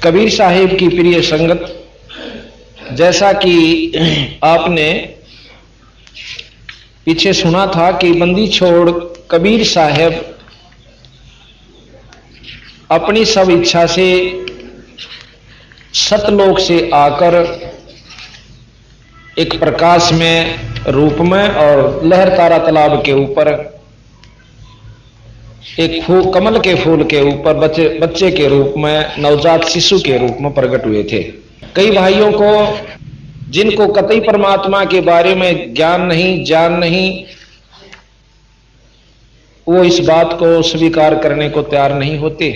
कबीर साहिब की प्रिय संगत, जैसा कि आपने पीछे सुना था कि बंदी छोड़ कबीर साहब अपनी सब इच्छा से सतलोक से आकर एक प्रकाश में रूप में और लहर तारा तालाब के ऊपर एक कमल के फूल के ऊपर बच्चे के रूप में, नवजात शिशु के रूप में प्रकट हुए थे। कई भाइयों को जिनको कतई परमात्मा के बारे में ज्ञान नहीं, जान नहीं, वो इस बात को स्वीकार करने को तैयार नहीं होते।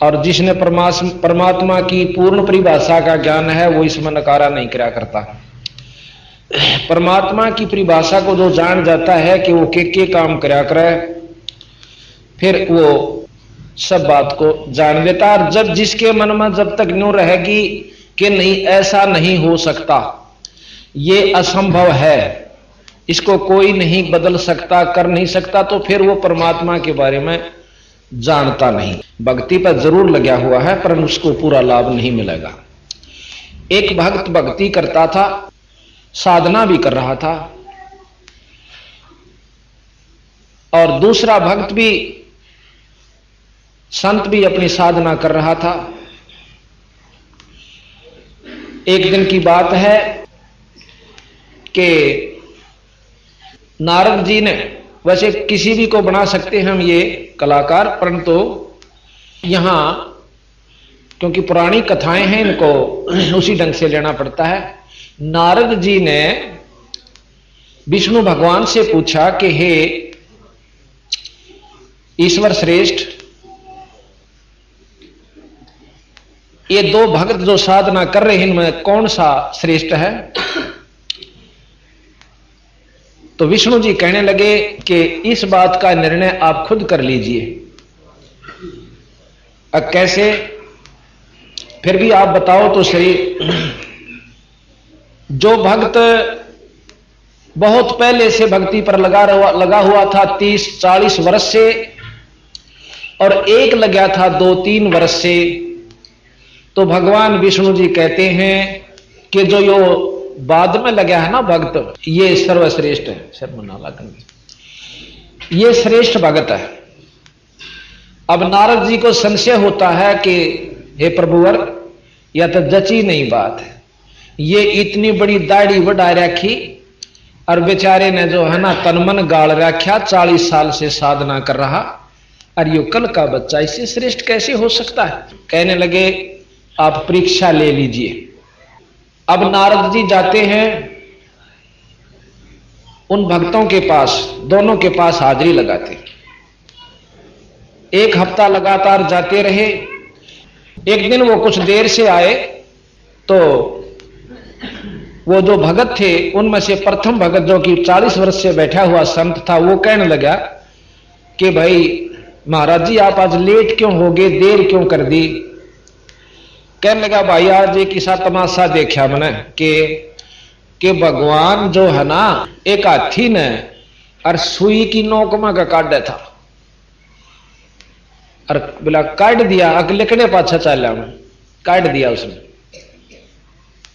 और जिसने परमात्मा की पूर्ण परिभाषा का ज्ञान है वो इसमें नकारा नहीं करा करता। परमात्मा की परिभाषा को जो जान जाता है कि वो के काम करा करे, फिर वो सब बात को जान लेता। और जब जिसके मन में जब तक न्यू रहेगी कि नहीं ऐसा नहीं हो सकता, ये असंभव है, इसको कोई नहीं बदल सकता, कर नहीं सकता, तो फिर वो परमात्मा के बारे में जानता नहीं। भक्ति पर जरूर लगा हुआ है पर उसको पूरा लाभ नहीं मिलेगा। एक भक्त भक्ति करता था, साधना भी कर रहा था, और दूसरा भक्त भी, संत भी अपनी साधना कर रहा था। एक दिन की बात है कि नारद जी ने, वैसे किसी भी को बना सकते हैं हम ये कलाकार, परंतु यहां क्योंकि पुरानी कथाएं हैं इनको उसी ढंग से लेना पड़ता है। नारद जी ने विष्णु भगवान से पूछा कि हे ईश्वर श्रेष्ठ, ये दो भक्त जो साधना कर रहे हैं इनमें कौन सा श्रेष्ठ है? तो विष्णु जी कहने लगे कि इस बात का निर्णय आप खुद कर लीजिए। अब कैसे? फिर भी आप बताओ तो सही। जो भक्त बहुत पहले से भक्ति पर लगा हुआ था 30-40 वर्ष से, और एक लगा था 2-3 वर्ष से, तो भगवान विष्णु जी कहते हैं कि जो यो बाद में लगा है ना भक्त, ये सर्वश्रेष्ठ है। शर्मनाला करनी, ये श्रेष्ठ भक्त है। अब नारद जी को संशय होता है कि हे प्रभुवर, यह तो जची नहीं बात है, ये इतनी बड़ी दाढ़ी बढ़ा रखी और बेचारे ने जो है ना तनमन गाड़ रखा, 40 साल से साधना कर रहा, और यो कल का बच्चा इससे श्रेष्ठ कैसे हो सकता है? कहने लगे आप परीक्षा ले लीजिए। अब नारद जी जाते हैं उन भक्तों के पास, दोनों के पास हाजिरी लगाते। 1 हफ्ता लगातार जाते रहे। एक दिन वो कुछ देर से आए तो वो जो भगत थे उनमें से प्रथम भगत, जो कि 40 वर्ष से बैठा हुआ संत था, वो कहने लगा कि भाई महाराज जी आप आज लेट क्यों हो गए, देर क्यों कर दी? कहने लगा भाई आज एक ऐसा तमाशा देखा मैंने कि भगवान जो है ना एक हाथी ने और सुई की नोक में का काटा था, और बोला काट दिया, अगले पाछा चला मैं, काट दिया उसने।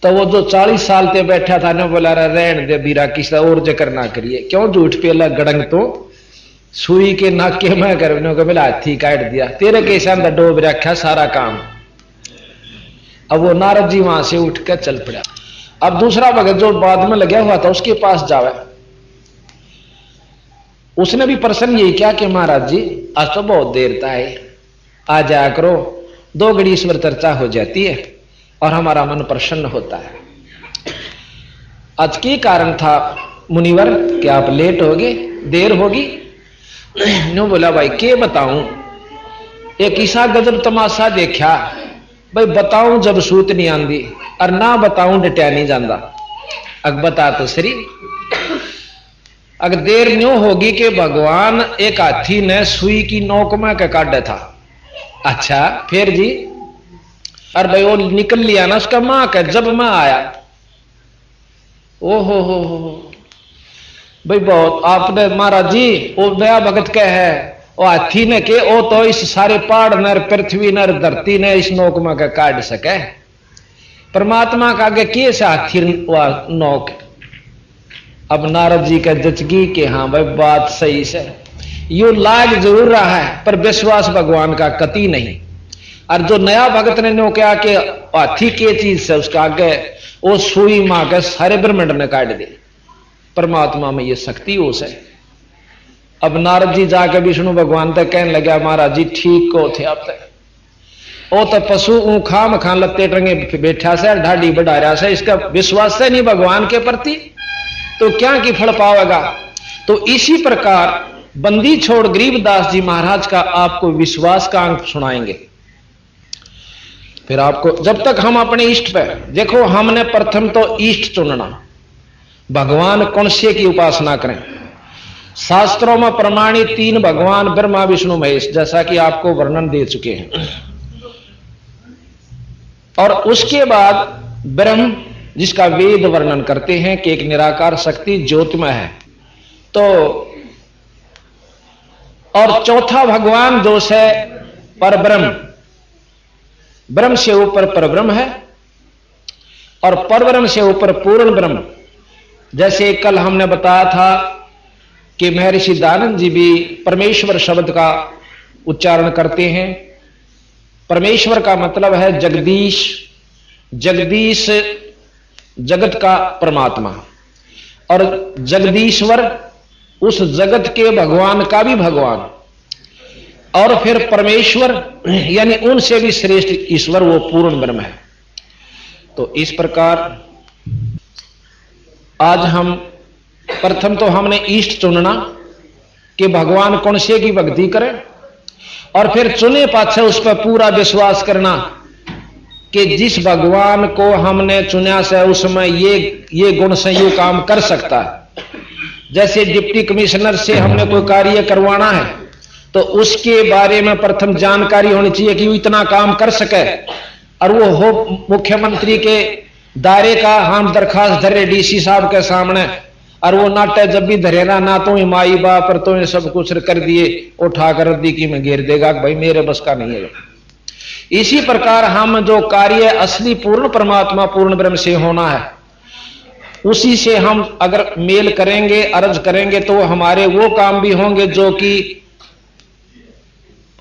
तो वो जो 40 साल ते बैठा था ना बोला रहन दे बीरा, किसी और जिक्र ना करिए, क्यों झूठ पेला गड़ंग, तो सुई के नाके में करने को बोला हाथी काट दिया, तेरे कैसे अंदर डोब रखा सारा काम। अब वो नारद जी वहां से उठ कर चल पड़ा। अब दूसरा भगत जो बाद में लगा हुआ था उसके पास जावे, उसने भी प्रश्न यही किया कि महाराज जी आज तो बहुत देर था है, आ जाया करो, 2 घड़ी ईश्वर चर्चा हो जाती है और हमारा मन प्रसन्न होता है। आज की कारण था मुनिवर कि आप लेट हो गए, देर होगी। नो बोला भाई के बताऊं, एक ईसा गजब तमाशा देखा, भाई बताऊं जब सूत नहीं आंदी और ना बताऊं डटिया नहीं जाता। अग बता तो सही, अगर देर न्यू होगी कि भगवान एक हाथी ने सुई की नोक में का काटा था। अच्छा फिर जी, और भाई वो निकल लिया ना उसका मां का, जब मैं आया ओ हो भाई बहुत आपने महाराज जी वो नया भगत क्या है, और हाथी ने के ओ तो इस सारे पहाड़ नर पृथ्वी नर धरती ने इस नोक में का काट सके। परमात्मा का आगे के से हाथी नोक। अब नारद जी का जचगी के हाँ भाई बात सही से यू लाग जरूर रहा है पर विश्वास भगवान का कति नहीं। और जो नया भगत ने नो क्या कि हाथी के चीज से उसका आगे वो सुई मां के सारे ब्रह्मांड ने काट दे। परमात्मा में ये शक्ति हो से। अब नारद जी जाके विष्णु भगवान तक कहने लगा महाराज जी ठीक को थे आप तक ओ तो पशु खाम खान लत्ते टंगे बैठा से ढाडी बढ़ा रहा से इसका विश्वास है नहीं भगवान के प्रति तो क्या की फल पावेगा। तो इसी प्रकार बंदी छोड़ गरीबदास जी महाराज का आपको विश्वास का अंक सुनाएंगे। फिर आपको जब तक हम अपने इष्ट पे देखो हमने प्रथम तो इष्ट चुनना भगवान कौन से की उपासना करें। शास्त्रों में प्रमाणित 3 भगवान ब्रह्मा विष्णु महेश जैसा कि आपको वर्णन दे चुके हैं। और उसके बाद ब्रह्म जिसका वेद वर्णन करते हैं कि एक निराकार शक्ति ज्योतिमय है। तो और चौथा भगवान जो है परब्रह्म। ब्रह्म से ऊपर परब्रह्म है और परब्रह्म से ऊपर पूर्ण ब्रह्म। जैसे कल हमने बताया था कि महर्षि दयानंद जी भी परमेश्वर शब्द का उच्चारण करते हैं। परमेश्वर का मतलब है जगदीश। जगदीश जगत का परमात्मा और जगदीश्वर उस जगत के भगवान का भी भगवान। और फिर परमेश्वर यानी उनसे भी श्रेष्ठ ईश्वर वो पूर्ण ब्रह्म है। तो इस प्रकार आज हम प्रथम तो हमने इष्ट चुनना कि भगवान कौन से की भक्ति करें और फिर चुने पाछे उस पर पूरा विश्वास करना कि जिस भगवान को हमने चुना से उसमें ये गुण से ये काम कर सकता है। जैसे डिप्टी कमिश्नर से हमने कोई कार्य करवाना है तो उसके बारे में प्रथम जानकारी होनी चाहिए कि वो इतना काम कर सके और वो हो मुख्यमंत्री के दायरे का हम दरखास्त धरे डीसी साहब के सामने और वो नाटे जब भी धरेना ना तो माई बाप पर तो सब कुछ कर दिए उठा कर रद्दी की में घेर देगा भाई मेरे बस का नहीं है। इसी प्रकार हम जो कार्य असली पूर्ण परमात्मा पूर्ण ब्रह्म से होना है उसी से हम अगर मेल करेंगे अर्ज करेंगे तो हमारे वो काम भी होंगे जो कि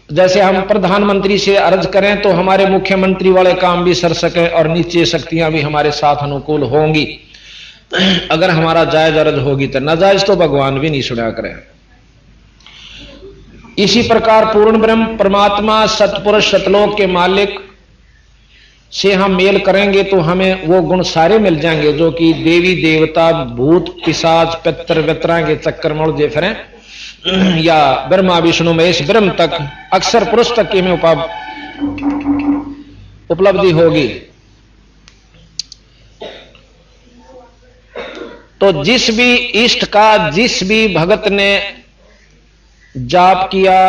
जैसे हम प्रधानमंत्री से अर्ज करें तो हमारे मुख्यमंत्री वाले काम भी सर सकें और नीचे शक्तियां भी हमारे साथ अनुकूल होंगी। अगर हमारा जायज अर्ज होगी तो नाजायज तो भगवान भी नहीं सुना करें। इसी प्रकार पूर्ण ब्रह्म परमात्मा सतपुरुष सतलोक के मालिक से हम मेल करेंगे तो हमें वो गुण सारे मिल जाएंगे जो कि देवी देवता भूत पिशाच पितर वितरा के चक्कर मोड़ जे फिरें या ब्रह्मा विष्णु महेश ब्रह्म तक अक्षर पुरुष तक की में उपलब्धि होगी। तो जिस भी इष्ट का जिस भी भगत ने जाप किया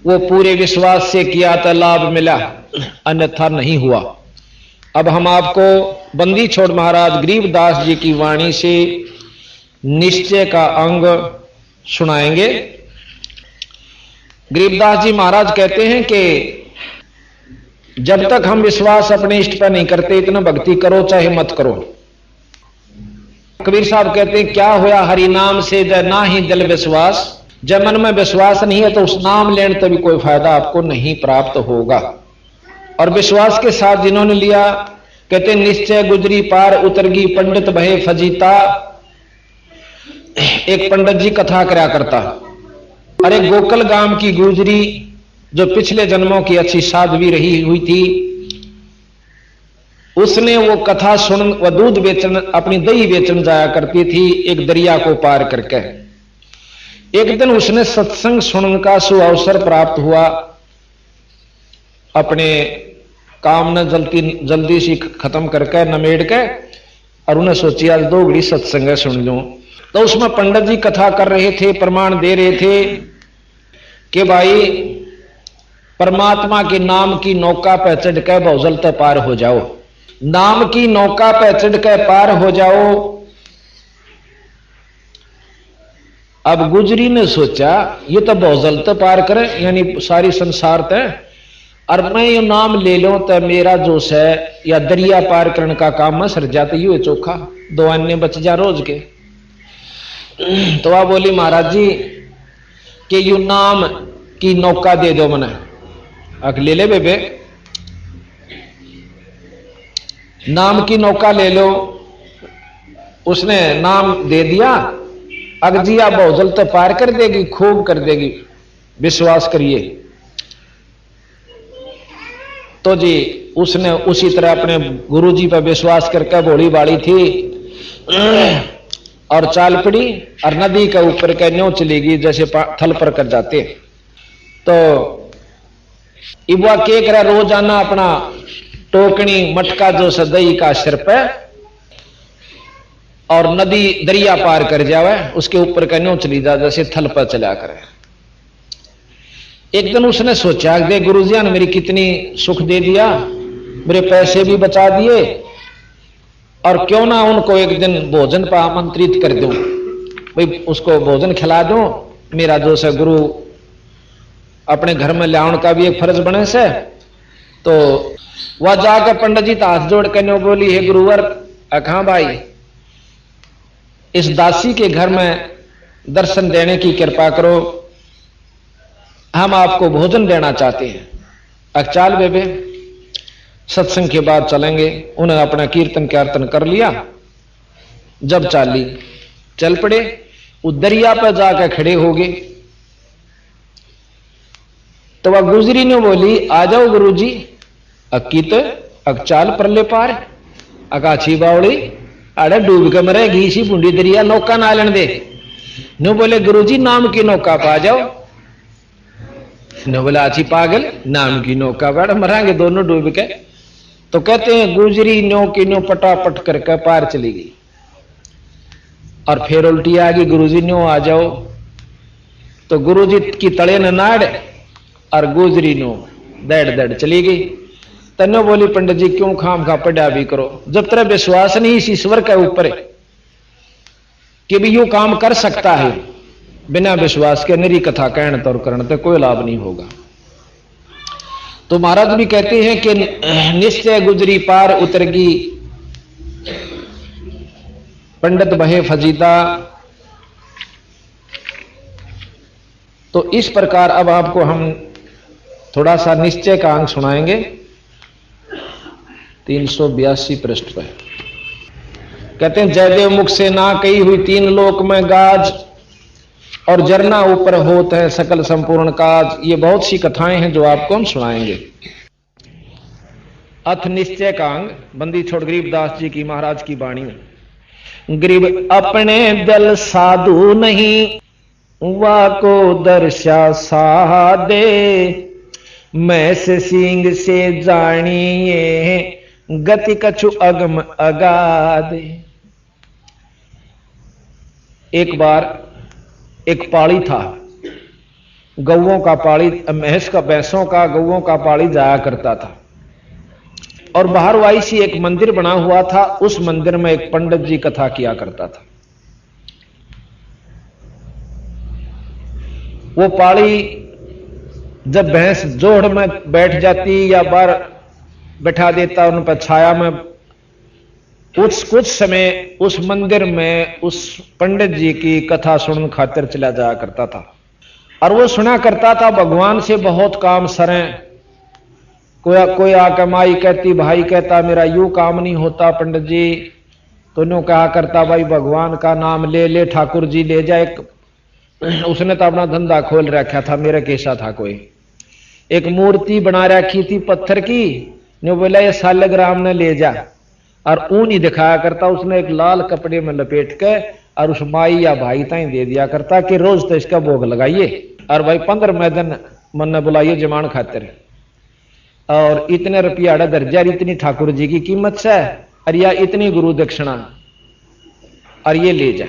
वो पूरे विश्वास से किया तो लाभ मिला अन्यथा नहीं हुआ। अब हम आपको बंदी छोड़ महाराज गरीबदास जी की वाणी से निश्चय का अंग सुनाएंगे। गरीबदास जी महाराज कहते हैं कि जब तक हम विश्वास अपने इष्ट पर नहीं करते इतना भक्ति करो चाहे मत करो। कबीर साहब कहते हैं क्या होया हरि नाम से जय ना ही दिल विश्वास। जब मन में विश्वास नहीं है तो उस नाम लेने तो भी कोई फायदा आपको नहीं प्राप्त होगा। और विश्वास के साथ जिन्होंने लिया कहते निश्चय गुजरी पार उतरगी पंडित भय फजीता। एक पंडित जी कथा करा करता अरे गोकल गांव की गुजरी जो पिछले जन्मों की अच्छी साध्वी रही हुई थी उसने वो कथा सुन वह दूध बेचन अपनी दही बेचन जाया करती थी एक दरिया को पार करके। एक दिन उसने सत्संग सुनने का सुअवसर प्राप्त हुआ। अपने काम न जल्दी सी खत्म करके नमेड़ के और उन्हें सोची आज 2 घड़ी सत्संग सुन लूं। तो उसमें पंडित जी कथा कर रहे थे प्रमाण दे रहे थे कि भाई परमात्मा के नाम की नौका पर चढ़ के भौजल तक पार हो जाओ। नाम की नौका पर चढ़ के पार हो जाओ अब गुजरी ने सोचा ये तो बहुत जल्द पार करे, यानी सारी संसार तय, और मैं ये नाम ले लूं तो मेरा जो है या दरिया पार करने का काम में सर जाते ही चोखा, 2 अन्य बच जा रोज के। तो वह बोली महाराज जी कि यू नाम की नौका दे दो मने। अक ले ले बेबे, नाम की नौका ले लो। उसने नाम दे दिया। अगजिया बहुत जल्द तो पार कर देगी, खूब कर देगी, विश्वास करिए। तो जी उसने उसी तरह अपने गुरुजी पर विश्वास करके भोली बाड़ी थी और चाल पड़ी और नदी के ऊपर के न्यों चलेगी जैसे थल पर कर जाते। तो इबुआ के करा रोजाना अपना टोकनी मटका जो सदई का सिर पे और नदी दरिया पार कर जावे, उसके ऊपर का न्यों चली जा जैसे थल पर चला करे। एक दिन उसने सोचा दे गुरुजिया ने मेरी कितनी सुख दे दिया, मेरे पैसे भी बचा दिए, और क्यों ना उनको एक दिन भोजन पर आमंत्रित कर दूं, भाई उसको भोजन खिला दूं। मेरा जो से गुरु अपने घर में लाने का भी एक फर्ज बने से। तो वह जाकर पंडित जी हाथ जोड़ कर बोली, हे गुरुवर अखा भाई इस दासी के घर में दर्शन देने की कृपा करो, हम आपको भोजन देना चाहते हैं। अचाल बेबे सत्संग के बाद चलेंगे। उन्होंने अपना कीर्तन कीर्तन कर लिया। जब चाली चल पड़े, उस दरिया पर जाकर खड़े हो गए। तो वह गुजरी ने बोली, आ जाओ गुरुजी। अकीत अकचाल परले पार अकाछी बावड़ी अरे डूब के मरे घी सी बूंदी दरिया, नौका ना लेने दे। नो बोले गुरुजी नाम की नौका पा जाओ। न बोला अच्छी पागल, नाम की नौका बड़ा मरांगे दोनों डूब के। तो कहते हैं गुजरी न्यो की न्यो पटापट करके पार चली गई और फिर उल्टी आ गई, गुरुजी न्यो आ जाओ। तो गुरुजी की तड़े न नाड़ और गुजरी न्यो दड़ दड़ चली गई। तन्नो बोली पंडित जी क्यों खाम खा पड़ा भी करो, जब तेरा विश्वास नहीं इस ईश्वर के ऊपर कि भी यू काम कर सकता है, बिना विश्वास के निरी कथा कहने तौर करने तो कोई लाभ नहीं होगा। तो महाराज भी कहते हैं कि निश्चय गुजरी पार उतरगी, पंडित बहे फजीदा। तो इस प्रकार अब आपको हम थोड़ा सा निश्चय का अंग सुनाएंगे 382 पृष्ठ पर। कहते हैं जयदेव मुख से ना कही हुई 3 लोक में गाज, और जरना ऊपर होत है सकल संपूर्ण काज। ये बहुत सी कथाएं हैं जो आपको हम सुनाएंगे। अथ निश्चय का अंग बंदी छोड़ गरीबदास जी की महाराज की वाणी में। गरीब अपने दल साधु नहीं, वा को दर्शा सादे, मैं से सिंह से जानिए, गति कछु अगम अगाधे। एक बार एक पाड़ी था, गौओं का पाड़ी, भैंस का भैंसों का गौओं का पाड़ी जाया करता था। और बाहर वाई सी एक मंदिर बना हुआ था, उस मंदिर में एक पंडित जी कथा किया करता था। वो पाड़ी जब भैंस जोड़ में बैठ जाती या बाहर बैठा देता उन पर छाया में, कुछ समय उस मंदिर में उस पंडित जी की कथा सुनने खातिर चला जाया करता था। और वो सुना करता था भगवान से बहुत काम सरें। कोई आकर माई कहती, भाई कहता मेरा यूं काम नहीं होता पंडित जी, तो न्यू कहा करता भाई भगवान का नाम ले ले, ठाकुर जी ले जाए। उसने तो अपना धंधा खोल रखा था, मेरा कैसा था कोई एक मूर्ति बना रखी थी पत्थर की, न्यू बोला ये सालग्राम ने ले जा, और ऊन ही दिखाया करता। उसने एक लाल कपड़े में लपेट के और उस माई या भाई ताई दे दिया करता कि रोज तो इसका भोग लगाइए, और भाई 15 मैदन मन ने बुलाइए जमान खातिर, और इतने रुपया दर्जा, इतनी ठाकुर जी की कीमत से, और या इतनी गुरु दक्षिणा, और ये ले जा।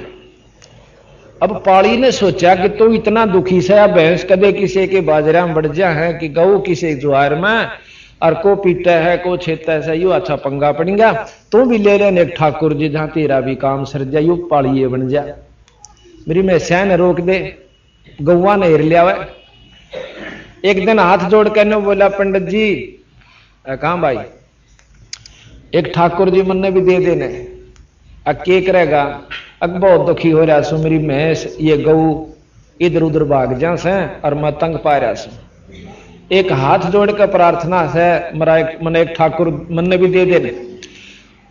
अब पाड़ी ने सोचा कि तो इतना दुखी से या भैंस कदे किसी के बाजरा में बढ़ जा है कि गऊ किसी जुआर में, और को पीटा है को छेता है, यू अच्छा पंगा पड़ेगा, तू भी ले लेने एक ठाकुर जी जहां तेरा भी काम सर जा, यू पाड़िए बन जा। मेरी मैस्या ने रोक दे, गौवा ने हिर लिया। एक दिन हाथ जोड़ कर ने बोला, पंडित जी कहाँ भाई, एक ठाकुर जी मन ने भी दे देने, के करेगा, अक बहुत दुखी हो रहा सु, मेरी भैंस ये गऊ इधर उधर भाग जा से और मैं तंग पा रहा सु, एक हाथ जोड़ कर प्रार्थना से मरा मन एक ठाकुर मन ने भी दे देने।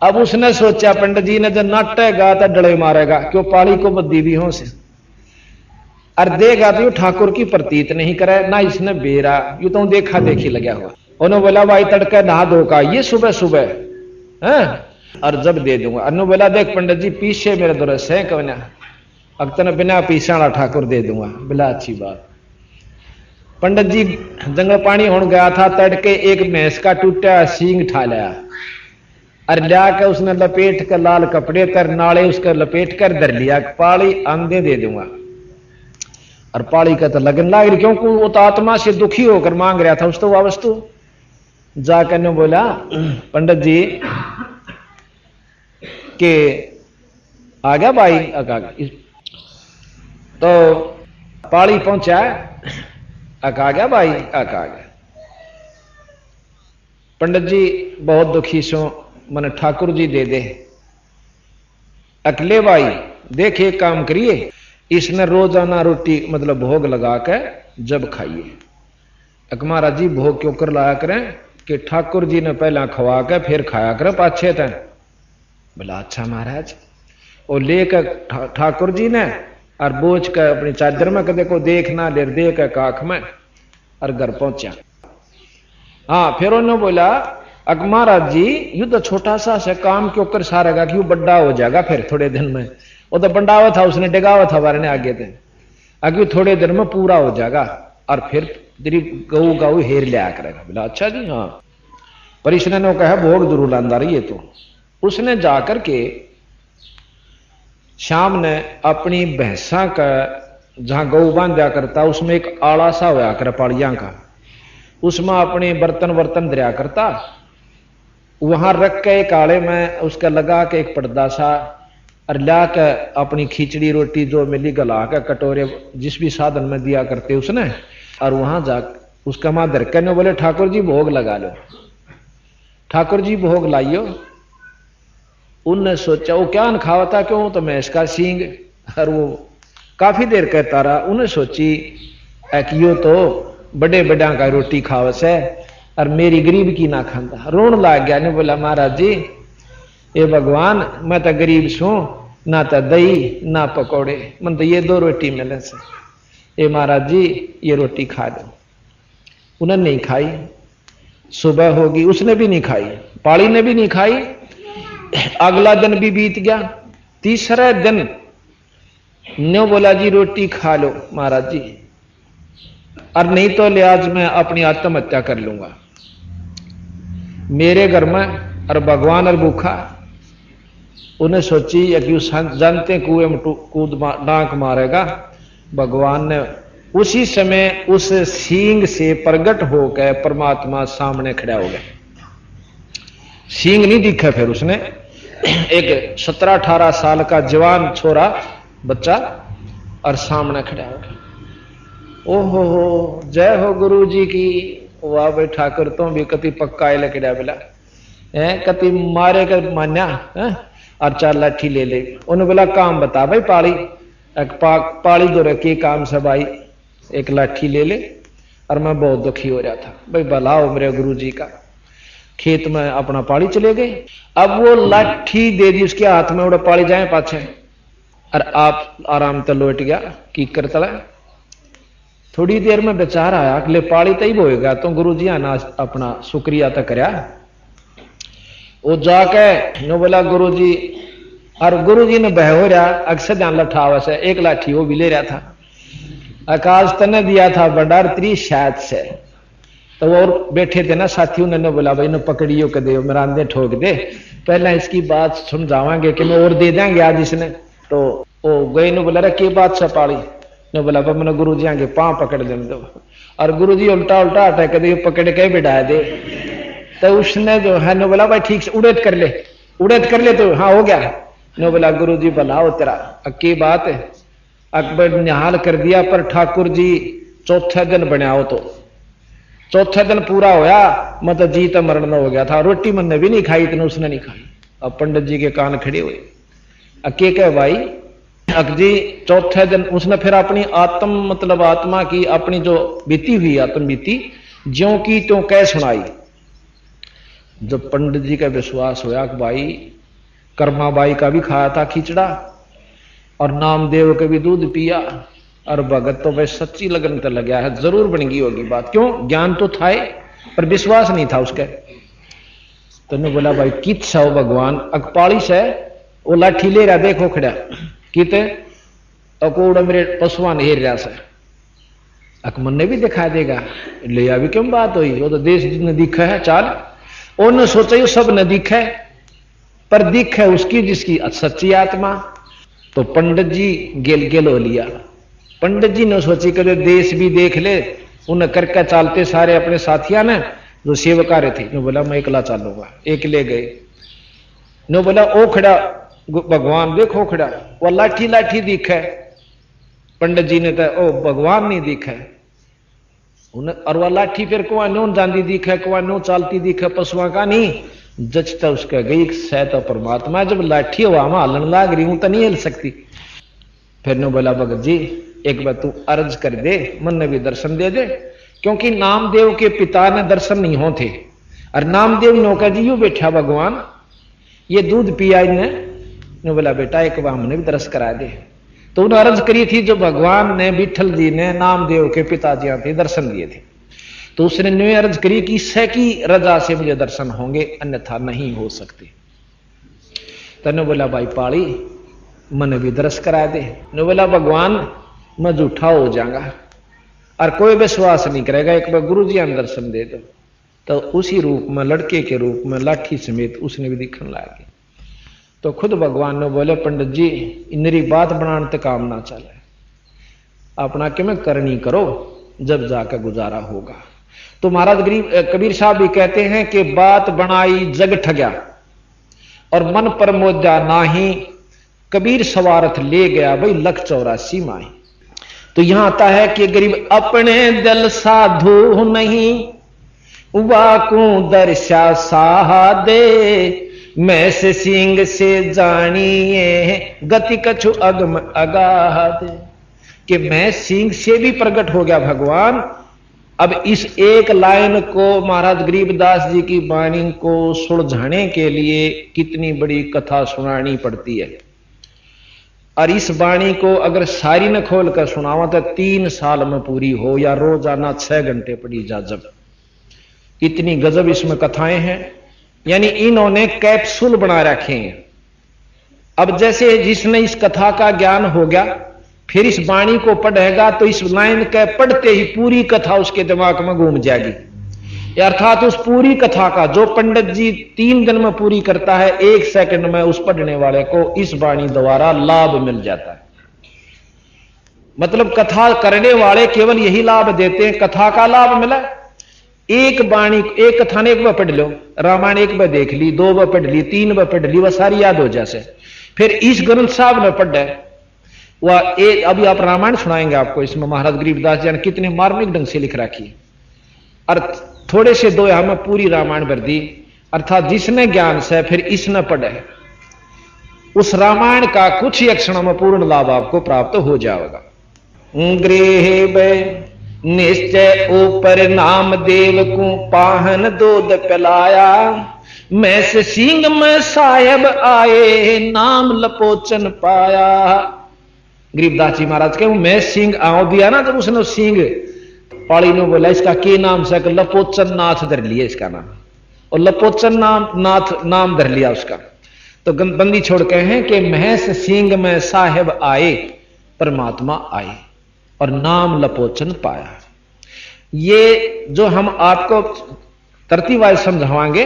अब उसने सोचा पंडित जी ने जब नाटेगा तो डले मारेगा, क्यों पाली को बद्दी भी हो से, और देगा तो ठाकुर की प्रतीत नहीं करे ना, इसने बेरा यू तो देखा देखी लगा हुआ। उन्होंने बोला भाई तड़के नहा धो का ये सुबह सुबह है और जब दे दूंगा। अनु बोला देख पंडित जी पीछे मेरे दुरस है कहना, अब तने बिना पीछा वाला ठाकुर दे दूंगा। बोला अच्छी बात। पंडित जी जंगल पानी होने गया था, तड़के एक भैंस का टूटा सींग ठा लिया और लिया के उसने लपेट कर लाल कपड़े तर नाले उसके लपेट कर धर लिया, पाली आंधे दे दूंगा। और पाली का तो लगन लाग रही, क्योंकि वो तो आत्मा से दुखी होकर मांग रहा था उस तो वस्तु। जाकर ने बोला पंडित जी के आ गया भाई, तो पाली पहुंचा, आ गया भाई, आ गया। पंडित जी बहुत दुखी सो, मन ठाकुर जी दे दे। अकले भाई देख एक काम करिए, इसने रोजाना रोटी मतलब भोग लगा के जब खाइए। अक महाराज जी भोग क्यों कर लाया करें कि ठाकुर जी ने पहला खवा के फिर खाया करें पाछे तय। बोला अच्छा महाराज। और लेकर ठाकुर जी ने और बोझ कर अपनी चादर में कदे को देखना ले दे के काख में और घर पहुंचा। हाँ फिर उन्होंने बोला अक महाराज जी यू तो छोटा सा से काम क्यों कर सारेगा कि यू बड़ा हो जाएगा फिर थोड़े दिन में। वो तो बंडावा था उसने डिगावा था बारे ने आगे थे, अभी थोड़े दिन में पूरा हो जाएगा और फिर तेरी गऊ गऊ हेर लिया करेगा। बोला अच्छा जी हाँ। पर इसने ने कहा भोग जरूर लांदा रही है। तो उसने जाकर के शाम ने अपनी भैंसा का जहां गऊ बांधा करता उसमें एक आड़ा सा होया कर पाड़िया का, उसमें अपने बर्तन वर्तन दरिया करता, वहां रख के एक आड़े में उसका लगा के एक पर्दा सा और ला के अपनी खिचड़ी रोटी जो मिली गला के कटोरे जिस भी साधन में दिया करते उसने, और वहां जा उसका मां धर के ने बोले ठाकुर जी भोग लगा लो। ठाकुर जी भोग लाइयो। उनने सोचा वो क्या खावा था, क्यों तो मैं इसका सींग, और वो काफी देर कहता रहा। उन्हें सोची यो तो बड़े बड़ा का रोटी खावस है और मेरी गरीब की ना खाता। रोन लाग गया। ने बोला महाराज जी ये भगवान मैं तो गरीब छू, ना तो दही ना पकौड़े, मन तो ये दो रोटी मिले से, ये महाराज जी ये रोटी खा लो। उन्होंने नहीं खाई। सुबह होगी उसने भी नहीं खाई, पाली ने भी नहीं खाई। अगला दिन भी बीत गया। तीसरा दिन न्यो बोला जी रोटी खा लो महाराज जी, और नहीं तो ले आज मैं अपनी आत्महत्या कर लूंगा। मेरे घर में और भगवान और भूखा। उन्हें सोची या कि जानते कुएं में कूद डांक मारेगा। भगवान ने उसी समय उस सींग से प्रकट होकर परमात्मा सामने खड़ा हो गया। सींग नहीं दिखा। फिर उसने एक 17-18 साल का जवान छोरा बच्चा और सामने खड़ा हो गया। ओहो हो जय हो गुरु जी की। वाह भाई ठाकुर तो भी कति पक्का है लकड़ा बोला है, कति मारे कर मान्या है? और 4 लाठी ले ले। उन्होंने बोला काम बता भाई पाली। पाली दो रखी काम से भाई, एक लाठी ले ले। और मैं बहुत दुखी हो रहा था भाई, भला हो मेरे गुरु जी का। खेत में अपना पाली चले गए। अब वो लाठी दे दी उसके हाथ में, उड़ा पाली जाए पाछे, और आप आराम तो लौट गया की कर तला। थोड़ी देर में बेचारा आया अगले पाली तई होएगा तो गुरु जी आना अपना शुक्रिया तो करया। वो जाके नो बोला गुरु जी, और गुरु जी ने बह हो रहा अक्सर ध्यान लठावा से एक लाठी वो भी ले रहा था। आकाश तने दिया था भंडार 30 शायद से। तो वो और बैठे थे ना साथियों ने बोला भाई ने पकड़ियो के दे मेरा अंधे ठोक दे, पहले इसकी बात समझावांगे कि मैं और दे देंगे आज इसने। तो वो गए ने बोला के बात से पाली ने बोला मैंने गुरु जी आगे पांव पकड़ देने दो। और गुरु जी उल्टा उल्टा हटा दे पकड़ के बिठा दे। तो उसने जो है ने बोला भाई ठीक से उड़ेद कर ले तो हाँ हो गया। ने बोला गुरु जी भला हो तेरा की बात है। अकबर ने निहाल कर दिया, पर ठाकुर जी चौथे दिन बनाओ तो चौथे दिन पूरा होया, मतलब जी तो मरण हो गया था, रोटी मैंने भी नहीं खाई, इतने उसने नहीं खाई। अब पंडित जी के कान खड़े हुए, अके कह भाई अक जी चौथे दिन उसने फिर अपनी आत्म मतलब आत्मा की अपनी जो बीती हुई आत्म बीती ज्यों की त्यों कह सुनाई। जब पंडित जी का विश्वास होया कि भाई कर्माबाई का भी खाया था खिचड़ा और नामदेव का भी दूध पिया, और भगत तो भाई सच्ची लगन तो लगा है, जरूर बन गई होगी बात। क्यों? ज्ञान तो था पर विश्वास नहीं था उसके। तो ने बोला भाई कित छो भगवान? अकपाली से वो लाठी ले रहा, देखो खड़ा कित अकोड़ मेरे पशुआ हेर रहा से, अकमन ने भी दिखा देगा, ले अभी क्यों बात हुई, वो तो देश ने दिखा है चाल। उन्होंने सोचा सब न दिखे, पर दिख है उसकी जिसकी सच्ची आत्मा। तो पंडित जी गेल हो लिया। पंडित जी ने सोची कि देश भी देख ले, उन्हें करके चालते सारे अपने साथिया ने जो सेवकारे थे। ने बोला मैं एकला चालूंगा, एक ले गए। ने बोला ओ खड़ा भगवान देखो खड़ा, वो लाठी लाठी दिखे। पंडित जी ने तो ओ भगवान नहीं दिखे, और वह लाठी फिर कुआ नो जाती दिखे, कुआ नो चालती दिखे, पशुआ का नहीं जचता उसका गई सह तो परमात्मा। जब लाठी हवा में हलन लाग रही हूं तो नहीं हिल सकती। फिर ने बोला भगत जी एक बार तू अर्ज कर दे, मन ने भी दर्शन दे दे, क्योंकि नामदेव के पिता ने दर्शन नहीं होते। और नामदेव नौका जी यू बैठा भगवान ये दूध पिया इन्हें। बोला बेटा एक बार हमने भी दर्श करा दे। तो उन्हें अर्ज करी थी जो भगवान ने विठल जी ने नामदेव के पिताजी थे दर्शन दिए थे। तो उसने न्यू अर्ज करी कि सह की रजा से मुझे दर्शन होंगे, अन्यथा नहीं हो सकते। तने बोला भाई पाली मन भी दर्श करा दे। ने बोला भगवान मैं झूठा हो जाऊंगा और कोई विश्वास नहीं करेगा, एक बार गुरु जी ने दर्शन दे दो। तो उसी रूप में लड़के के रूप में लाठी समेत उसने भी दिखने लगे। तो खुद भगवान ने बोले पंडित जी इनरी बात बनाने तक काम ना चले, अपना कि मैं करनी करो जब जाकर गुजारा होगा। तो महाराज कबीर साहब भी कहते हैं कि बात बनाई जग ठग्या और मन पर मोजा नाही, कबीर सवारथ ले गया भाई लख 84 माही। तो यहां आता है कि गरीब अपने दिल साधु नहीं, वाकू दर्शा साहा दे, मैं से सिंह से जानिए गति कछु अगम अगाह दे। कि मैं सिंह से भी प्रकट हो गया भगवान। अब इस एक लाइन को महाराज गरीबदास जी की वाणी को सुलझाने के लिए कितनी बड़ी कथा सुनानी पड़ती है। और इस वाणी को अगर सारी न खोल कर सुनावा तो 3 साल में पूरी हो, या रोजाना 6 घंटे पड़ी जा। जब इतनी गजब इसमें कथाएं हैं, यानी इन्होंने कैप्सूल बना रखे हैं। अब जैसे जिसने इस कथा का ज्ञान हो गया फिर इस वाणी को पढ़ेगा तो इस लाइन के पढ़ते ही पूरी कथा उसके दिमाग में घूम जाएगी। अर्थात उस पूरी कथा का जो पंडित जी 3 दिन में पूरी करता है, 1 सेकंड में उस पढ़ने वाले को इस वाणी द्वारा लाभ मिल जाता है। मतलब कथा करने वाले केवल यही लाभ देते हैं, कथा का लाभ मिला। एक वाणी एक कथा ने एक बार पढ़ लो, रामायण एक बार देख ली, 2 बार पढ़ ली, 3 बार पढ़ ली, वह सारी याद हो जैसे। फिर इस ग्रंथ साहब ने पढ़ा वह एक, अभी आप रामायण सुनाएंगे आपको, इसमें महाराज गरीबदास जी ने कितने मार्मिक ढंग से लिख रखी है। और थोड़े से 2 यहां में पूरी रामायण भर दी। अर्थात जिसने ज्ञान से फिर इसने पढ़े उस रामायण का कुछ ही अक्षरों में पूर्ण लाभ आपको प्राप्त हो जाएगा। गृह निश्चय ऊपर नाम देव को पाहन दूध पिलाया, मैं से सिंह में साहेब आए नाम लपोचन पाया। गरीबदास जी महाराज के मैं सिंह आओ दिया ना, जब उसने सिंह पाली ने बोला इसका के नाम से, लपोचन नाथ धर लिया इसका नाम, और लपोचन नाथ नाम धर लिया उसका। तो बंदी छोड़ के हैं कि महस सिंह में साहेब आए, परमात्मा आए और नाम लपोचन पाया। ये जो हम आपको तरतीबवार समझावांगे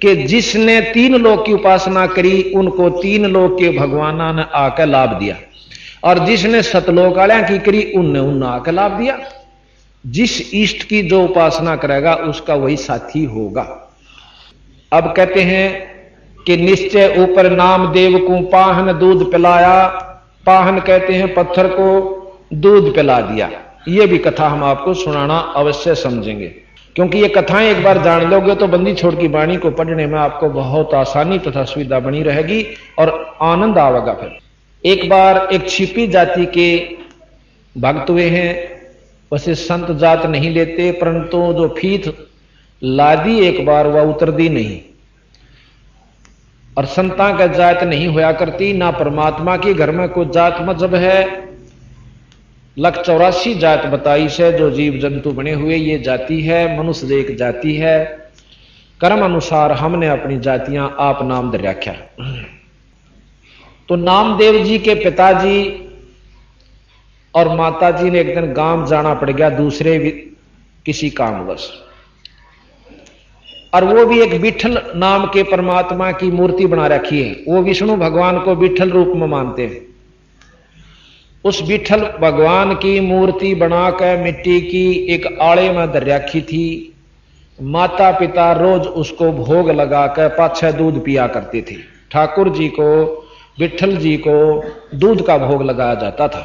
कि जिसने 3 लोक की उपासना करी उनको 3 लोक के भगवाना ने आकर लाभ दिया, और जिसने सतलोक वाल्या की करी उनने आकर लाभ दिया। जिस इष्ट की जो उपासना करेगा उसका वही साथी होगा। अब कहते हैं कि निश्चय ऊपर नाम देव को पाहन दूध पिलाया, पाहन कहते हैं पत्थर को, दूध पिला दिया। ये भी कथा हम आपको सुनाना अवश्य समझेंगे, क्योंकि ये कथाएं एक बार जान लोगे तो बंदी छोड़ की वाणी को पढ़ने में आपको बहुत आसानी तथा सुविधा बनी रहेगी और आनंद आवेगा। फिर एक बार एक छिपी जाति के भक्त हुए हैं, वैसे संत जात नहीं लेते, परंतु जो फीत लादी एक बार वह उतर दी नहीं, और संता का जात नहीं होया करती, ना परमात्मा के घर में कोई जात मजहब है। 184 जात बताई से जो जीव जंतु बने हुए ये जाति है, मनुष्य एक जाति है। कर्म अनुसार हमने अपनी जातियां आप नाम दे रखा। तो नामदेव जी के पिताजी और माताजी ने एक दिन गांव जाना पड़ गया दूसरे किसी कामवश, और वो भी एक विठल नाम के परमात्मा की मूर्ति बना रखी है। वो विष्णु भगवान को विठल रूप में मानते हैं। उस विठल भगवान की मूर्ति बनाकर मिट्टी की एक आड़े में धर रखी थी। माता पिता रोज उसको भोग लगाकर 5-6 दूध पिया करते थे। ठाकुर जी को, विठल जी को दूध का भोग लगाया जाता था।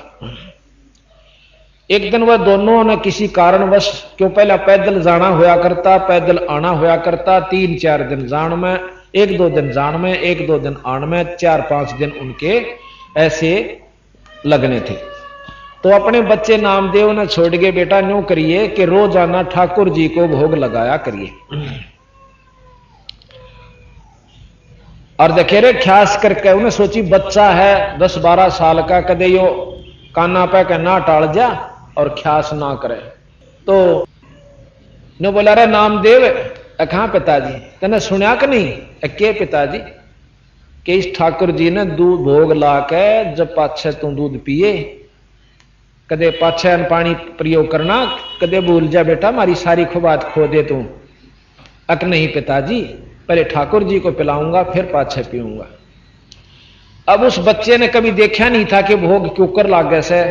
एक दिन वह दोनों ने किसी कारणवश, क्यों पहला पैदल जाना होया करता, पैदल आना होया करता, 3-4 दिन जान में, 1-2 दिन जान में, 1-2 दिन आन में, 4-5 दिन उनके ऐसे लगने थे। तो अपने बच्चे नामदेव ने छोड़ के, बेटा न्यू करिए कि रोजाना ठाकुर जी को भोग लगाया करिए। और देखे रे ख्यास करके उन्हें सोची बच्चा है 10-12 साल का, कदे यो काना पे के ना टाल जा और ख्यास ना करे। तो ने बोला रे नामदेव, कहां पिताजी, तेने सुना कि नहीं? के पिताजी? कि इस ठाकुर जी ने दूध भोग ला के जब पाछे तू दूध पिए, कदे पाछे पानी प्रयोग करना, कदे भूल जा बेटा मारी सारी खुबात खो दे तू। अक नहीं पिताजी, पहले ठाकुर जी को पिलाऊंगा फिर पाछे पीऊंगा। अब उस बच्चे ने कभी देखा नहीं था कि भोग क्यों कर लागे से।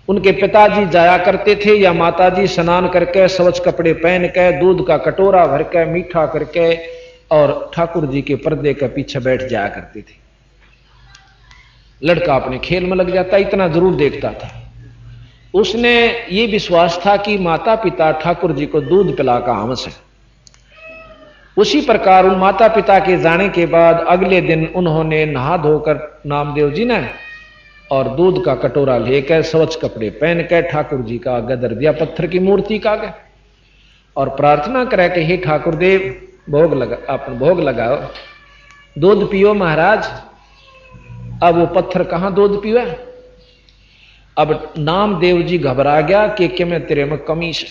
उनके पिताजी जाया करते थे या माताजी स्नान करके स्वच्छ कपड़े पहन के दूध का कटोरा भर के मीठा करके और ठाकुर जी के पर्दे के पीछे बैठ जाया करते थे। लड़का अपने खेल में लग जाता, इतना जरूर देखता था। उसने ये विश्वास था कि माता पिता ठाकुर जी को दूध पिला का हमस है। उसी प्रकार उन माता पिता के जाने के बाद अगले दिन उन्होंने नहा धोकर नामदेव जी ने और दूध का कटोरा लेकर स्वच्छ कपड़े पहन कर ठाकुर जी का आगे धर दिया, पत्थर की मूर्ति का आगे, और प्रार्थना करे कि हे ठाकुर देव भोग लगा, अपन भोग लगाओ, दूध पियो महाराज। अब वो पत्थर कहां दूध पियो? अब नामदेव जी घबरा गया कि मैं तेरे में कमी है,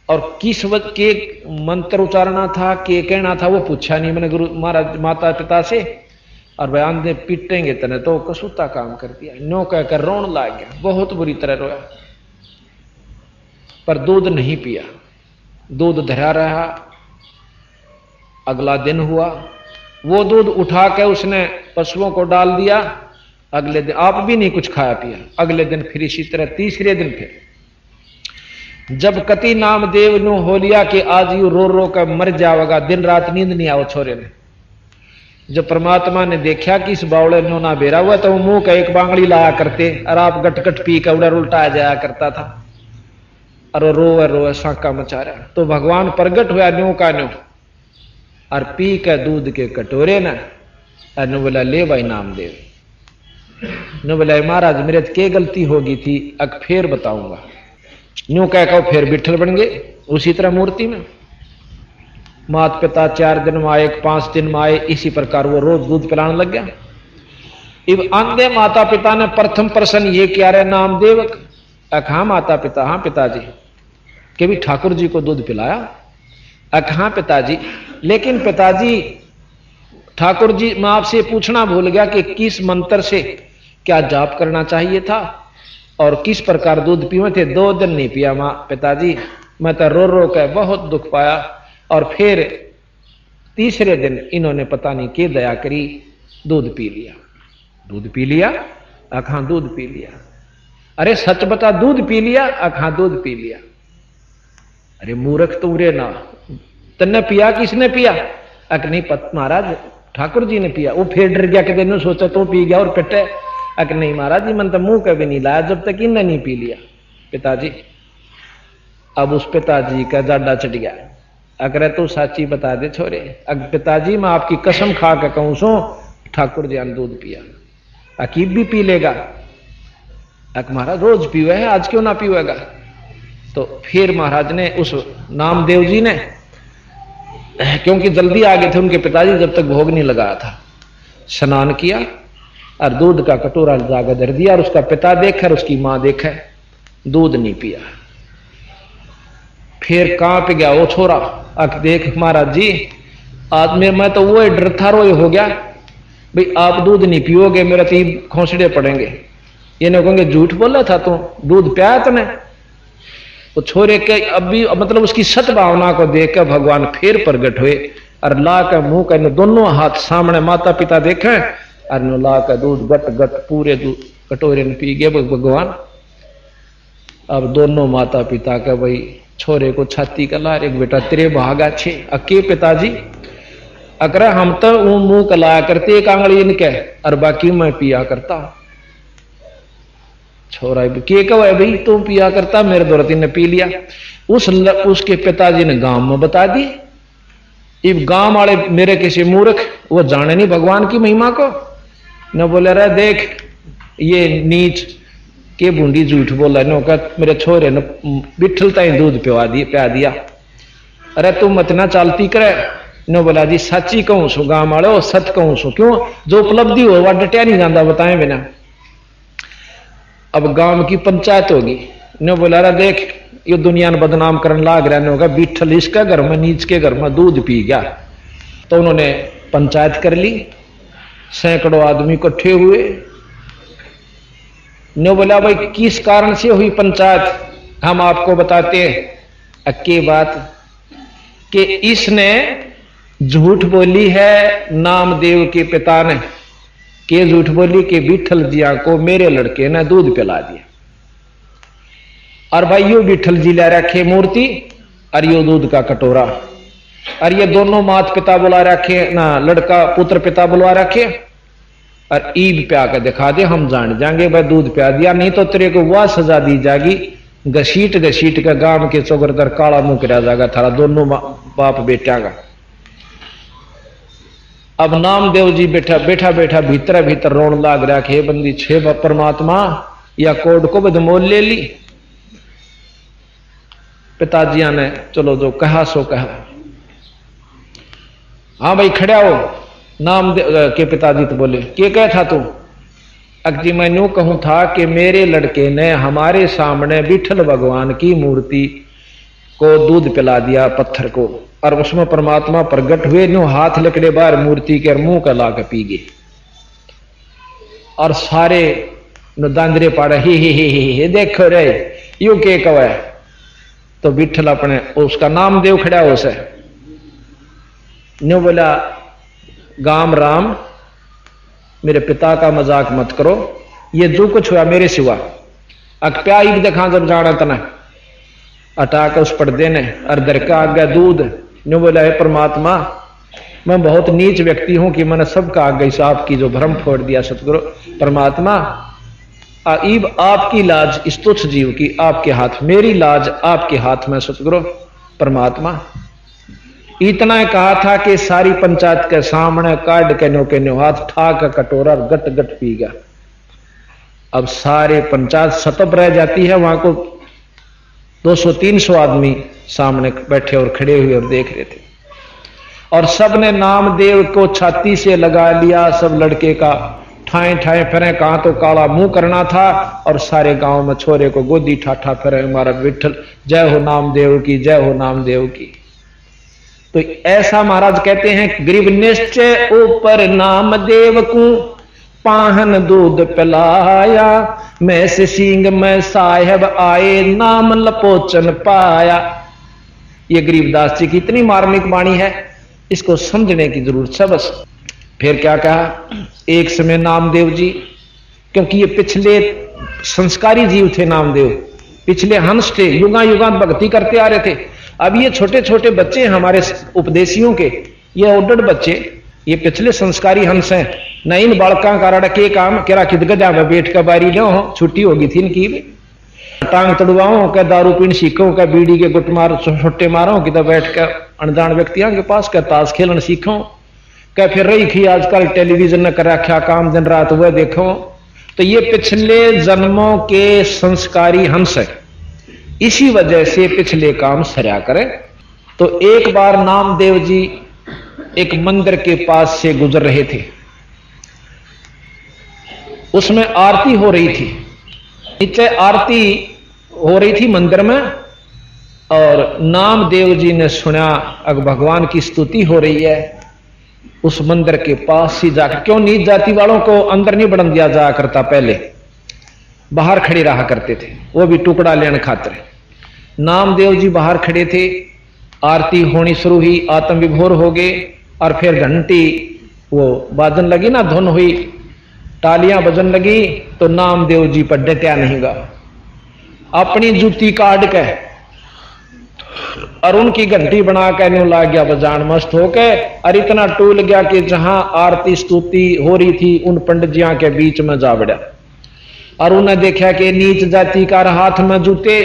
और किस वक्त के मंत्र उचारना था, के कहना था वो पूछा नहीं मैंने गुरु महाराज माता पिता से। और बयान दे पीटेंगे तने तो कसूता काम कर दिया। नो कहकर रोन लाग गया, बहुत बुरी तरह रोया, पर दूध नहीं पिया। दूध धरा रहा। अगला दिन हुआ, वो दूध उठा के उसने पशुओं को डाल दिया। अगले दिन आप भी नहीं कुछ खाया पिया। अगले दिन फिर इसी तरह, तीसरे दिन फिर जब कति नामदेव नु हो लिया कि आज यू रो रो कर मर जाएगा, दिन रात नींद नहीं आओ छोरे ने। जब परमात्मा ने देखा कि इस बावड़े नो ना बेरा हुआ, तो वो मुंह का एक बांगड़ी लाया करते और आप गटगट पी कर उड़र उल्टा जाया करता था, और रोवे रोवे साका मचा रहा। तो भगवान प्रगट हुआ न्यू का न्यू, और पी के दूध के कटोरे न नु बोला ले भाई नामदेव। नु बोला महाराज मेरे के गलती होगी थी, अब फिर बताऊंगा। न्यू कह कहो फिर बिठल बन गए उसी तरह मूर्ति में। माता पिता 4 दिन में आए, 5 दिन में आए, इसी प्रकार वो रोज दूध पिलाने लग गया। इब अंधे माता पिता ने प्रथम प्रश्न ये किया रे नामदेव, हाँ माता पिता, हाँ पिताजी, कि भी ठाकुर जी को दूध पिलाया? हाँ पिताजी, लेकिन पिताजी ठाकुर जी मैं आपसे पूछना भूल गया कि किस मंत्र से क्या जाप करना चाहिए था और किस प्रकार दूध पीवे थे। 2 दिन नहीं पिया मां पिताजी, मैं तो रो रो कर बहुत दुख पाया, और फिर तीसरे दिन इन्होंने पता नहीं क्या दया करी, दूध पी लिया। दूध पी लिया? हाँ दूध पी लिया। अरे सच बता, दूध पी लिया? हाँ दूध पी लिया। अरे मूर्ख तुमरे ना, तन्ने पिया किसने पिया? नहीं महाराज ठाकुर जी ने पिया। वो फिर डर गया, कहते सोचा तो पी गया और पिटे। अक नहीं महाराज जी, मन तो मुंह कभी नहीं लाया जब तक इन्हें नहीं पी लिया। पिताजी, अब उस पिताजी का जाडा चढ़ गया। अगर तू साची बता दे छोरे। अग पिताजी मैं आपकी कसम खा के कहूं सो ठाकुर जी ने दूध पिया। अकीब भी पी लेगा। अक महाराज रोज पीवे है, आज क्यों ना पीवेगा। तो फिर महाराज ने उस नामदेव जी ने, क्योंकि जल्दी आ गए थे उनके पिताजी, जब तक भोग नहीं लगाया था, स्नान किया और दूध का कटोरा जाकर धर दिया। और उसका पिता देखा और उसकी मां देखा, दूध नहीं पिया। फिर कांप गया वो छोरा। अक देख महाराज जी, आज मैं तो वो डर था, रोए हो गया भाई आप दूध नहीं पियोगे, मेरे तीन खोसड़े पड़ेंगे। ये नहीं कहोगे झूठ बोला था तू, दूध पिया तूने। वो छोरे के अभी मतलब उसकी सद्भावना को देखकर भगवान फिर प्रगट हुए और ला कर मुंह कर दोनों हाथ सामने माता पिता देखे और ला कर दूध गट गट पूरे दूध कटोरे ने पी गए भगवान। अब दोनों माता पिता का भाई छोरे को छाती का लार, एक बेटा तेरे भाग अच्छे अके पिताजी। अगर हम तो वो मुंह कलाया करते एक आंगली इनके और बाकी मैं पिया करता। छोरा के कहा भाई तुम पिया करता, मेरे दौरती ने पी लिया। उसके पिताजी ने गांव में बता दी। इब गांव वाले मेरे किसी मूर्ख वो जाने नहीं भगवान की महिमा को, न बोले रहा देख ये नीच के बूंदी झूठ बोला। नो का मेरे छोरे ने बिठलता ही दूध पिया दिया। अरे तू मत ना चालती करे। नो बोला जी सच्ची कहूं सु गांव वाले, वो सच कहूं सु। क्यों जो उपलब्धि हो वह डटिया नहीं जाता बताए बिना। अब गांव की पंचायत होगी। नो बोला रहा देख ये दुनिया ने बदनाम करने लाग रहा। होगा बिठल इसका घर में नीच के घर में दूध पी गया। तो उन्होंने पंचायत कर ली, सैकड़ों आदमी इकट्ठे हुए। नो बोला भाई किस कारण से हुई पंचायत, हम आपको बताते हैं। अक्की बात कि इसने झूठ बोली है नामदेव के पिता ने, के झूठ बोली कि विठल जिया को मेरे लड़के ने दूध पिला दिया। और भाई यो विठल जी ला रखे मूर्ति और यो दूध का कटोरा, और ये दोनों माता पिता बुला रखे ना, लड़का पुत्र पिता बुला रखे और ईद पे आकर दिखा दे, हम जान जाएंगे भाई दूध पिया दिया। नहीं तो तेरे को वह सजा दी जाएगी, घसीट घसीट का गांव के चौगरदर काला मुंह करा जाएगा थारा दोनों बाप बेटा का। अब नामदेव जी बैठा बैठा बैठा भीतर भीतर रोन लाग रहा कि हे बंदी छे परमात्मा या कोड को बदमोल ले ली। पिताजिया ने चलो जो कहा सो कहा। हाँ भाई खड़ा हो। नामदेव के पिताजी तो बोले क्या कह था तू। अजी मैं यूं कहूं था कि मेरे लड़के ने हमारे सामने विठल भगवान की मूर्ति को दूध पिला दिया पत्थर को, और उसमें परमात्मा प्रगट हुए। न्यू हाथ लकड़े बाहर मूर्ति के मुंह का ला के पी गए और सारे दांदरे पाड़े ही देखो रे यू के कवा। तो विठल अपने उसका नाम देव खड़ा हो से न्यू बोला गाम राम मेरे पिता का मजाक मत करो, ये जो कुछ हुआ मेरे सिवा अक प्या ईद देखा जब जाना तना अटा के उस पर्दे ने और दर का आ गया दूध। न्यू बोला है परमात्मा मैं बहुत नीच व्यक्ति हूं कि मैंने सबका आगे हिसाब की जो भ्रम फोड़ दिया सतगुरु परमात्मा। ईब आपकी लाज इस तुच्छ जीव की आपके हाथ, मेरी लाज आपके हाथ में सतगुरु परमात्मा। इतना कहा था कि सारी पंचायत के सामने काट के नो हाथ ठाक कटोरा गट गट पी गया। अब सारे पंचायत सतब रह जाती है, वहां को 200-300 आदमी सामने बैठे और खड़े हुए और देख रहे थे, और सबने नामदेव को छाती से लगा लिया। सब लड़के का ठाए ठाए फिरे, कहां तो काला मुंह करना था और सारे गांव में छोरे को गोदी ठाठा फिरे हमारा विठल जय हो नामदेव की, जय हो नामदेव की। तो ऐसा महाराज कहते हैं गरीब निश्चय ऊपर नामदेव को पाहन दूध पिलाया, मैं से सींग में साहेब आए नाम लपोचन पाया। ये गरीबदास जी की इतनी मार्मिक वाणी है, इसको समझने की जरूरत है बस। फिर क्या कहा, एक समय नामदेव जी, क्योंकि ये पिछले संस्कारी जीव थे नामदेव, पिछले हंस थे, युगा युगा भक्ति करते आ रहे थे। अब ये छोटे छोटे बच्चे हमारे उपदेशियों के, ये ओडड़ बच्चे ये पिछले संस्कारी हंस हैं। न इन बालका का रड़के काम केरा किद गजा में बैठ कर बारी न हो, छुट्टी होगी थी इनकी भी। टांग तड़वाओ क्या दारू पीन सीखो क्या बीड़ी के गुट मार छुट्टे मारो कि बैठ कर अनजान व्यक्तियों के पास क्या ताश खेलन सीखो क्या फिर रही थी आजकल टेलीविजन न कर रखा काम दिन रात वह देखो। तो ये पिछले जन्मों के संस्कारी हंस है, इसी वजह से पिछले काम सरया करें। तो एक बार नामदेव जी एक मंदिर के पास से गुजर रहे थे, उसमें आरती हो रही थी। नीचे आरती हो रही थी मंदिर में, और नामदेव जी ने सुना अब भगवान की स्तुति हो रही है। उस मंदिर के पास ही जाकर, क्यों नीच जाति वालों को अंदर नहीं बढ़न दिया जाया करता, पहले बाहर खड़े रहा करते थे, वो भी टुकड़ा लेने खातिर। नामदेव जी बाहर खड़े थे, आरती होनी शुरू हुई, आत्म विभोर हो गए, और फिर घंटी वो बाजन लगी ना, धुन हुई, तालियां बजन लगी, तो नामदेव जी पर डटा नहीं गा, अपनी जूती काट के और उनकी घंटी बना के न्यू ला गया बजान मस्त होके। और इतना टूल गया कि जहां आरती स्तुति हो रही थी उन पंडित जिया के बीच में जा बढ़ा, और उन्हें देखा कि नीच जाति का हाथ में जूते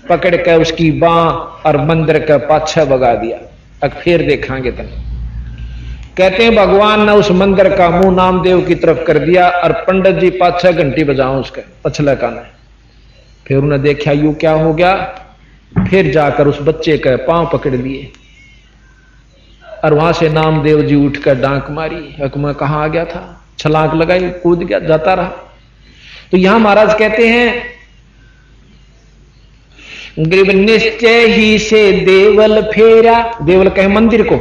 पकड़ के उसकी बां और मंदिर के पाछे भगा दिया। अब फिर देखेंगे तुम। कहते हैं भगवान ने उस मंदिर का मुंह नामदेव की तरफ कर दिया, और पंडित जी पाछे घंटी बजाओ उसके पछले कान। फिर उन्हें देखा यू क्या हो गया, फिर जाकर उस बच्चे के पांव पकड़ लिए, और वहां से नामदेव जी उठकर डांक मारी। हक में कहां आ गया था, छलांग लगाई, कूद गया, जाता रहा। तो यहां महाराज कहते हैं ग्रीव निश्चय ही से देवल फेरा, देवल कहे मंदिर को,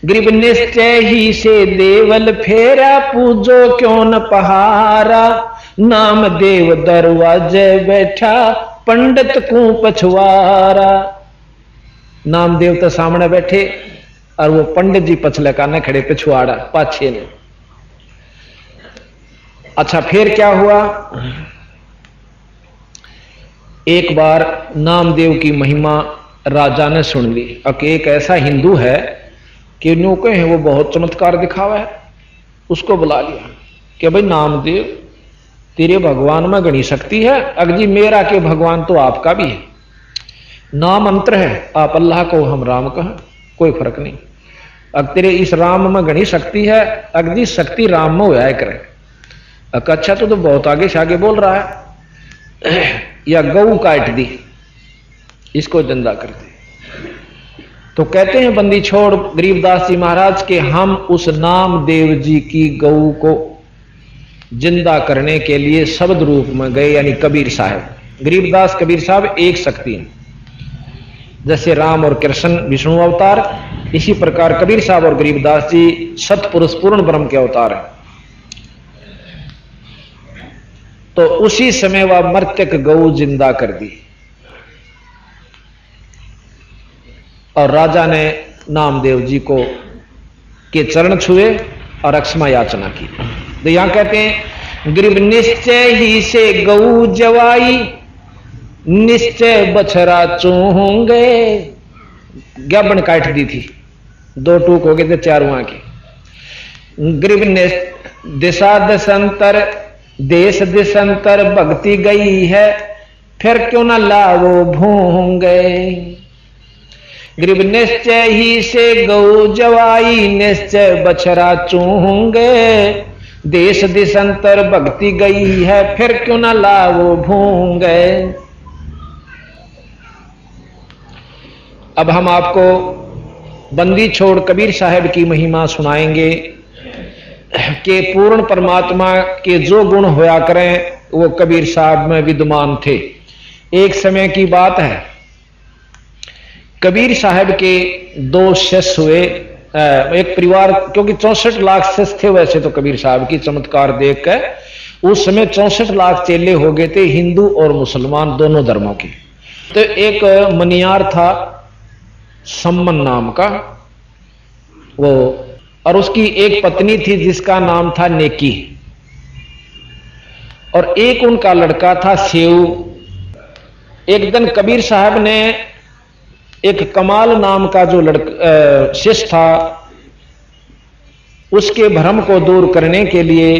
ग्रीव निश्चय ही से देवल फेरा, पूजो क्यों न पहारा, नाम देव दरवाजे बैठा, पंडित को पछवारा। नामदेव तो सामने बैठे और वो पंडित जी पछले काने खड़े, पिछवाड़ा पाछे ने। अच्छा फिर क्या हुआ, एक बार नामदेव की महिमा राजा ने सुन ली। अब एक ऐसा हिंदू है कि न्यू कहे वो बहुत चमत्कार दिखावा है, उसको बुला लिया कि भाई नामदेव तेरे भगवान में घनी शक्ति है, अगजी मेरा के भगवान तो आपका भी है, नाम मंत्र है, आप अल्लाह को हम राम कहें कोई फर्क नहीं, अब तेरे इस राम में घनी शक्ति है, अगजी शक्ति राम में होया करे। अच्छा तो बहुत आगे से आगे बोल रहा है, या गऊ काट दी इसको जिंदा कर दे। तो कहते हैं बंदी छोड़ गरीबदास जी महाराज के हम उस नामदेव जी की गऊ को जिंदा करने के लिए शब्द रूप में गए, यानी कबीर साहब। गरीबदास कबीर साहब एक शक्ति है, जैसे राम और कृष्ण विष्णु अवतार, इसी प्रकार कबीर साहब और गरीबदास जी सतपुरुष पूर्ण ब्रह्म के अवतार हैं। तो उसी समय वह मृतक गऊ जिंदा कर दी, और राजा ने नामदेव जी को के चरण छुए और अक्षमा याचना की। तो यहां कहते हैं ग्रीब निश्चय ही से गऊ जवाई, निश्चय बछरा चूहोंगे। गबन काट दी थी, दो टूक हो गए थे चार वहां के। ग्रीब दिशा दशंतर देश दिशंतर भक्ति गई है, फिर क्यों न लावो भूंगे। ग्रीब निश्चय ही से गौ जवाई, निश्चय बछरा चूहोंगे, देश दिशंतर भक्ति गई है, फिर क्यों न लावो भूंगे। अब हम आपको बंदी छोड़ कबीर साहब की महिमा सुनाएंगे कि पूर्ण परमात्मा के जो गुण होया करें वो कबीर साहब में विद्यमान थे। एक समय की बात है, कबीर साहब के दो शिष्य हुए, एक परिवार, क्योंकि 64 लाख शिष्य थे वैसे तो कबीर साहब की चमत्कार देख कर उस समय 64 लाख चेले हो गए थे, हिंदू और मुसलमान दोनों धर्मों के। तो एक मनियार था सम्मन नाम का वो, और उसकी एक पत्नी थी जिसका नाम था नेकी, और एक उनका लड़का था सेऊ। एक दिन कबीर साहब ने एक कमाल नाम का जो शिष्य था उसके भ्रम को दूर करने के लिए,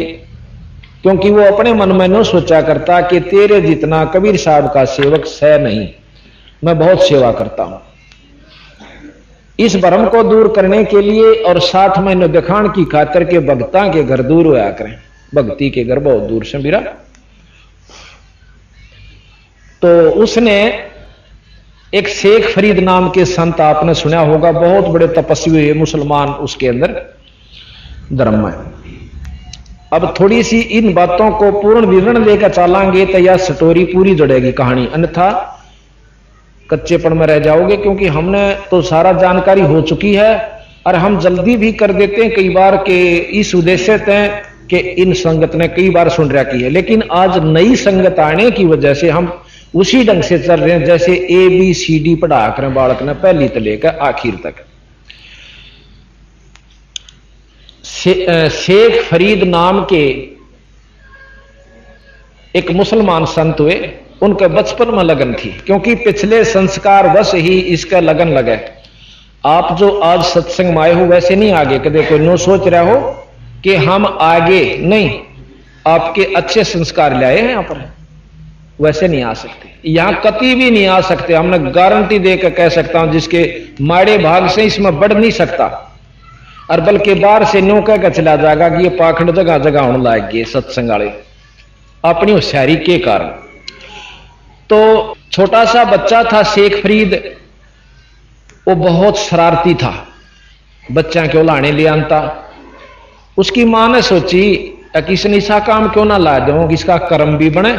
क्योंकि वो अपने मन में न सोचा करता कि तेरे जितना कबीर साहब का सेवक है नहीं, मैं बहुत सेवा करता हूं। इस भ्रम को दूर करने के लिए और साथ में न दिखाण की खातिर के भक्ता के घर दूर होया करें, भक्ति के घर बहुत दूर से बिरा। तो उसने एक शेख फरीद नाम के संत, आपने सुना होगा, बहुत बड़े तपस्वी हुए मुसलमान उसके अंदर धर्म में। अब थोड़ी सी इन बातों को पूर्ण विवरण लेकर चलांगे तो यह स्टोरी पूरी जुड़ेगी कहानी, अन्यथा कच्चेपन में रह जाओगे, क्योंकि हमने तो सारा जानकारी हो चुकी है और हम जल्दी भी कर देते हैं कई बार के इस उद्देश्य से कि इन संगत ने कई बार सुन रखी है। लेकिन आज नई संगत आने की वजह से हम उसी ढंग से चल रहे हैं, जैसे ABCD पढ़ा कर बालक ने पहली से लेकर आखिर तक। शेख फरीद नाम के एक मुसलमान संत हुए, उनके बचपन में लगन थी, क्योंकि पिछले संस्कार बस ही इसका लगन लगे। आप जो आज सत्संग में आए हो वैसे नहीं आगे कदे कोई नो सोच रहा हो कि हम आगे नहीं, आपके अच्छे संस्कार लाए हैं, यहाँ पर वैसे नहीं आ सकते, यहां कभी भी नहीं आ सकते। हमने गारंटी देकर कह सकता हूं, जिसके माड़े भाग से इसमें बढ़ नहीं सकता, और बल्कि बाहर से नो कह चला जाएगा कि ये पाखंड जगह जगह होने लग गए सत्संग वाले अपनी होशियारी के कारण। तो छोटा सा बच्चा था शेख फरीद, वो बहुत शरारती था, बच्चा क्यों लाने ले आता। उसकी मां ने सोची कि इसने ऐसा काम क्यों ना ला दो, इसका कर्म भी बने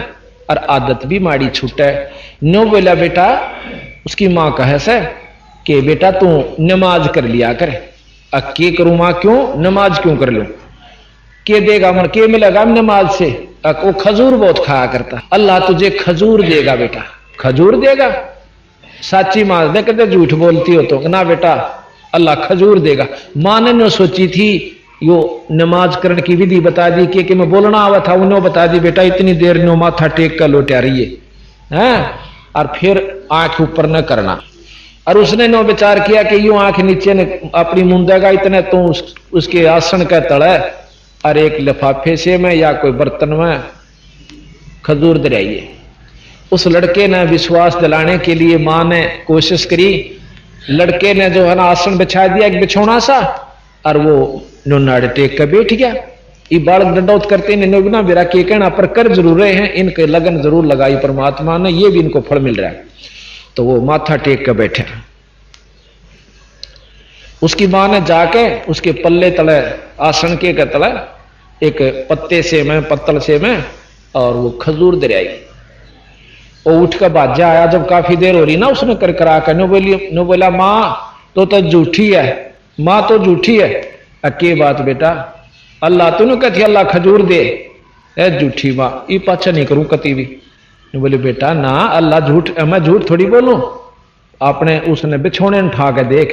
और आदत भी माड़ी छूटे। नो बोला बेटा, उसकी मां कहे से कि बेटा तू नमाज कर लिया कर। के करूं मां, क्यों नमाज क्यों कर लूं, के देगा मन, के मिलेगा नमाज से। वो खजूर बहुत खाया करता, अल्लाह तुझे खजूर देगा बेटा। खजूर देगा, साची मां दे कहते झूठ बोलती हो तो ना बेटा अल्लाह खजूर देगा। मां ने नो सोची थी, यो नमाज करने की विधि बता दी कि मैं बोलना आवा था, उन्होंने बता दी बेटा इतनी देर नो माथा टेक कर लोटा रही है, और फिर आंख ऊपर न करना। और उसने नो विचार किया कि यूं आंख नीचे ने अपनी मुंदेगा इतने तो उसके आसन का तड़ा और एक लिफाफे से में या कोई बर्तन में खजूर दरियाइए। उस लड़के ने विश्वास दिलाने के लिए मां ने कोशिश करी, लड़के ने जो है ना आसन बिछा दिया एक बिछौना सा, और वो नाड़े टेक कर बैठ गया। ये बालक दंडौत करते ना मेरा के कहना पर कर जरूर रहे हैं, इनके लगन जरूर लगाई परमात्मा ने, ये भी इनको फल मिल रहा है। तो वो माथा टेक कर बैठे। उसकी मां ने जाके उसके पल्ले तले आसन के तले एक पत्ते से में पत्तल से में और वो खजूर दरियाई। वो उठ कर बाजा आया, जब काफी देर हो रही ना उसने कर करा कर नो बोला मां तो झूठी है, मां तो झूठी है। के बात बेटा, अल्लाह तूने कहती अल्लाह खजूर दे, झूठी मां, ये पाछा नहीं करूं कति भी। बोले बेटा ना अल्लाह झूठ, मैं झूठ थोड़ी बोलूं। आपने उसने बिछोने उठा के देख